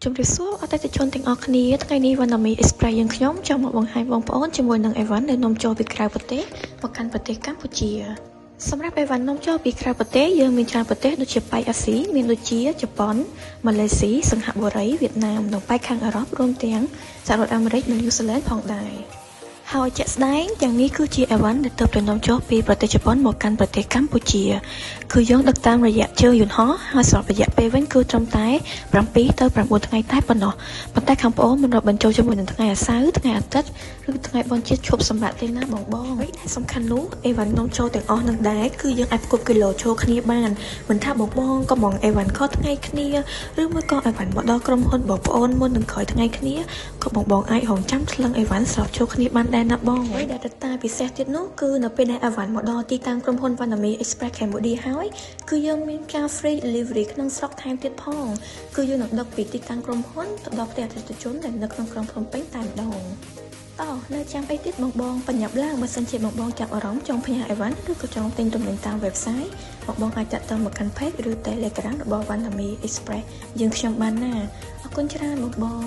ជំរាបសួរអតិថិជនទាំងអស់គ្នាថ្ងៃនេះវណ្ណមី Express យើងខ្ញុំចង់មកបង្ហាញបងប្អូនជាមួយនឹងអីវ៉ាន់ដែលនាំចូលពីក្រៅប្រទេសមកកាន់ប្រទេសកម្ពុជាសម្រាប់អីវ៉ាន់នាំចូលពីក្រៅប្រទេសយើងមានច្រើនប្រទេសដូចជាប៉ែកអាស៊ីមានដូចជាជប៉ុនម៉ាឡេស៊ីសិង្ហបុរីវៀតណាមនិងប៉ែកខាងអឺរ៉ុបរួមទាំងសហរដ្ឋអាមេរិកនិងញូហ្សេឡង់ផងដែរហើយជាក់ស្ដែងទាំងនេះគឺជាអីវ៉ាន់ដែលទើបតែនាំចូលពីប្រទេសជប៉ុនមកកាន់ប្រទេសកម្ពុជាគឺយើងដឹកតាមរយៈជើងយន្តហោះហើយសម្រាប់រយៈពេលវិញគឺត្រឹមតែ7ទៅ9ថ្ងៃតែប៉ុណ្ណោះប៉ុន្តែខាងប្អូនមិនរាប់បញ្ចូលជាមួយនឹងថ្ងៃអាសៅរ៍ថ្ងៃអាទិត្យឬថ្ងៃបុណ្យជាតិឈប់សម្រាកទេណាបងហើយដែលសំខាន់នោះអីវ៉ាន់នាំចូលទាំងអស់នឹងដែរគឺយើងអាចផ្គត់គីឡូចូលគ្នាបានមិនថាបងក៏មកអីវ៉ាន់ខុសថ្ងៃគ្នាឬមួយក៏អីវ៉ាន់មកដល់ក្រុមហ៊ុនបងប្អូនមុននឹងក្រោយថ្ងៃគ្នាក៏បងអាចរងចាំថ្លឹងអីវ៉ាន់ស្រាប់ចូលគ្នាបានដែរណាបងហើយដែលតែពិសេសទៀតនោះគឺនៅពេលដែលអីវ៉ាន់មកដល់ទីតាំងក្រុមហ៊ុន Vanami Express Cambodia ហើយគឺយើងមានការ free delivery ក្នុងស្រុកថែមទៀតផងគឺយើងនឹងដឹកពីទីតាំងក្រុមហ៊ុនទៅដល់ផ្ទះអតិថិជនដែលនៅក្នុងក្រុងភ្នំពេញតែម្ដងតោះនៅចាំអីទៀតបងបញ្ញាប់ឡើងបើសិនជាបងចាប់អារម្មណ៍ចង់ផ្ញើអីវ៉ាន់ឬក៏ចង់ទិញទំនិញតាម website បងអាចតាក់ទងមកកាន់ page ឬ Telegram របស់ Vanami Express យើងខ្ញុំបានណាអរគុណច្រើនបង